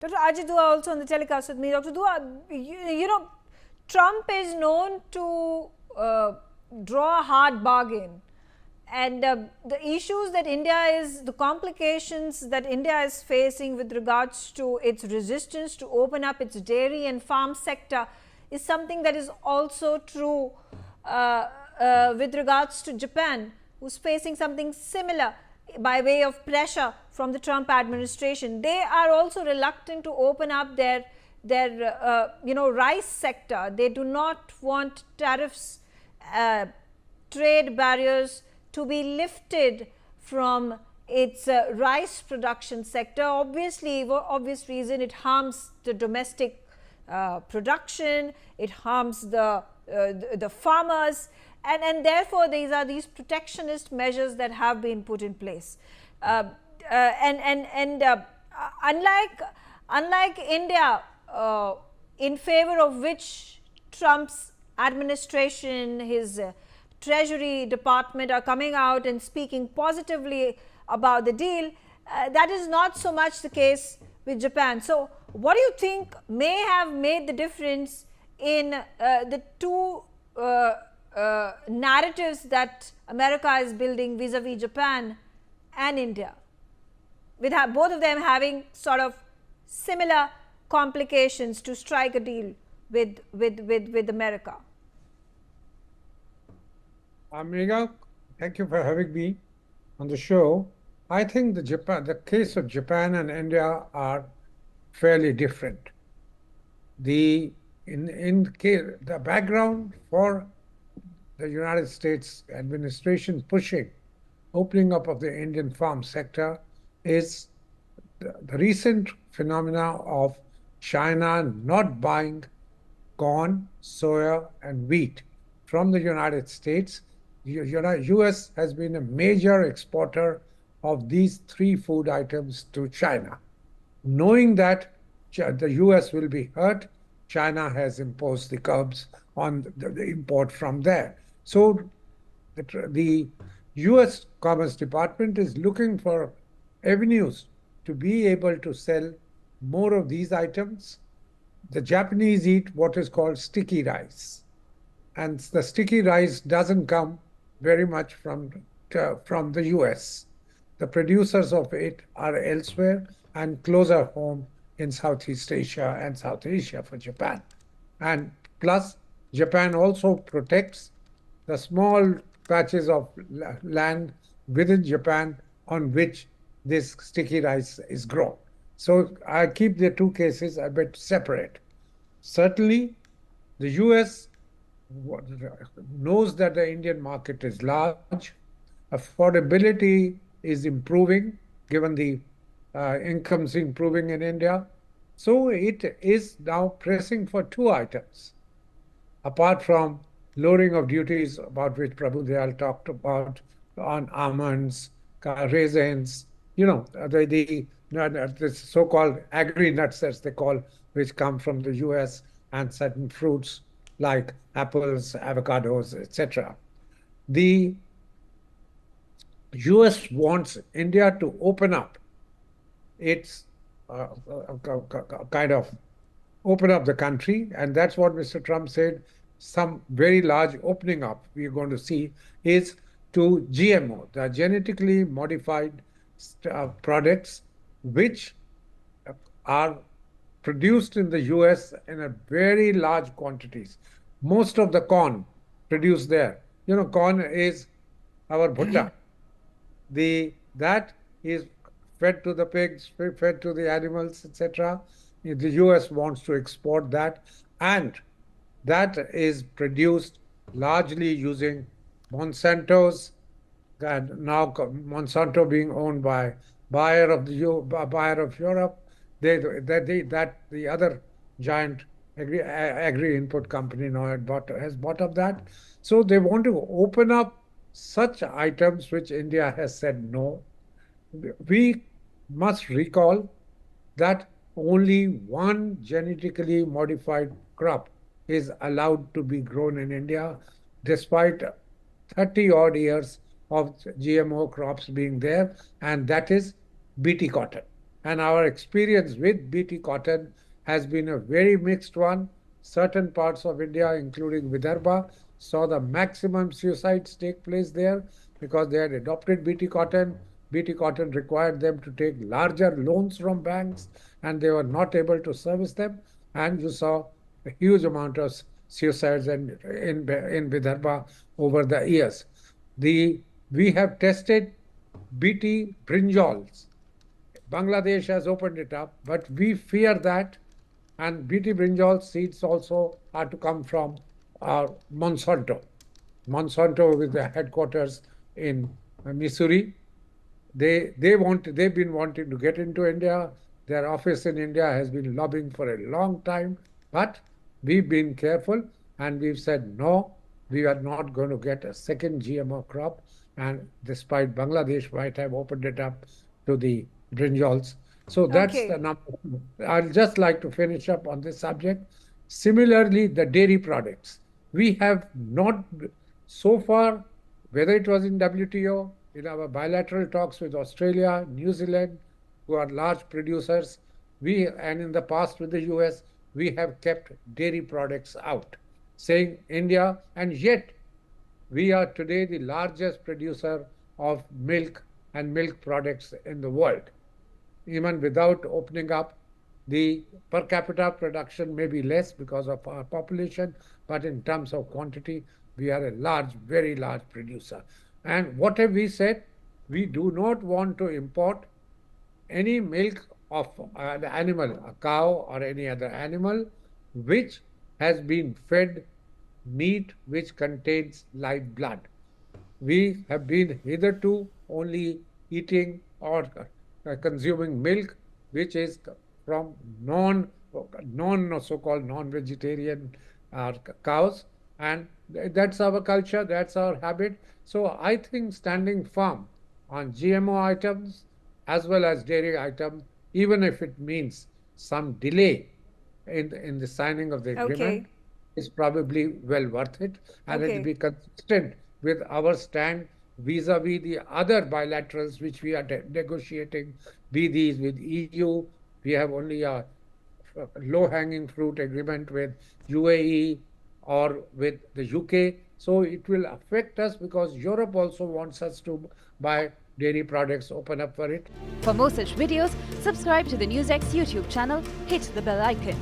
Dr. Ajay Dua also on the telecast with me. Dr. Dua, you know, Trump is known to draw a hard bargain. And the issues that the complications that India is facing with regards to its resistance to open up its dairy and farm sector is something that is also true with regards to Japan, who's facing something similar by way of pressure from the Trump administration. They are also reluctant to open up their rice sector. They do not want tariffs, trade barriers to be lifted from its rice production sector. Obviously, for obvious reason, it harms the domestic production, it harms the farmers, and therefore these protectionist measures that have been put in place. Unlike India, in favor of which Trump's administration, his Treasury Department are coming out and speaking positively about the deal, that is not so much the case with Japan. So, what do you think may have made the difference in the two narratives that America is building vis-a-vis Japan and India, with both of them having sort of similar complications to strike a deal with America? Megha, thank you for having me on the show. I think the case of Japan and India are fairly different. The background for the United States administration pushing opening up of the Indian farm sector is the recent phenomena of China not buying corn, soya, and wheat from the United States. U.S. has been a major exporter of these three food items to China. Knowing that the U.S. will be hurt, China has imposed the curbs on the import from there. So the U.S. Commerce Department is looking for avenues to be able to sell more of these items. The Japanese eat what is called sticky rice. And the sticky rice doesn't come very much from the US. The producers of it are elsewhere and closer home in Southeast Asia and South Asia for Japan. And plus, Japan also protects the small patches of land within Japan on which this sticky rice is grown. So I keep the two cases a bit separate. Certainly, the US knows that the Indian market is large. Affordability is improving, given the incomes improving in India. So it is now pressing for two items. Apart from lowering of duties, about which Prabhu Dayal talked about, on almonds, raisins, the so-called agri-nuts, as they call, which come from the US, and certain fruits like apples, avocados, etc. The US wants India to open up its kind of open up the country, and that's what Mr. Trump said. Some very large opening up we're going to see is to GMO, the genetically modified products, which are produced in the US in a very large quantities. Most of the corn produced there, corn is our bhutta. That is fed to the pigs, fed to the animals, etc. The US wants to export that, and that is produced largely using Monsanto's, and now Monsanto being owned by Bayer of Europe, the other giant agri input company now has bought up that. So they want to open up such items which India has said no. We must recall that only one genetically modified crop is allowed to be grown in India, despite 30 odd years of GMO crops being there, and that is BT cotton. And our experience with BT cotton has been a very mixed one. Certain parts of India, including Vidarbha, saw the maximum suicides take place there because they had adopted BT cotton. BT cotton required them to take larger loans from banks and they were not able to service them. And you saw a huge amount of suicides in Vidarbha over the years. We have tested BT brinjals. Bangladesh has opened it up, but we fear that, and BT brinjal seeds also are to come from Monsanto. Monsanto with the headquarters in Missouri. They've been wanting to get into India. Their office in India has been lobbying for a long time, but we've been careful and we've said no, we are not going to get a second GMO crop. And despite Bangladesh might have opened it up to the brinjals. So that's the Okay. number. I'd just like to finish up on this subject. Similarly, the dairy products. We have not, so far, whether it was in WTO, in our bilateral talks with Australia, New Zealand, who are large producers, and in the past with the US, we have kept dairy products out, saying India, and yet we are today the largest producer of milk and milk products in the world. Even without opening up, the per capita production may be less because of our population, but in terms of quantity, we are a large, very large producer. And what have we said? We do not want to import any milk of an animal, a cow or any other animal, which has been fed meat which contains live blood. We have been hitherto only eating or consuming milk which is from non so-called non-vegetarian cows, and that's our culture, that's our habit. So I think standing firm on GMO items as well as dairy items, even if it means some delay in the signing of the agreement, Okay. is probably well worth it, and it will Okay. be consistent with our stand vis-a-vis the other bilaterals which we are negotiating, be these with EU. We have only a low-hanging fruit agreement with UAE or with the UK. So it will affect us because Europe also wants us to buy dairy products, open up for it. For more such videos, subscribe to the NewsX YouTube channel, hit the bell icon.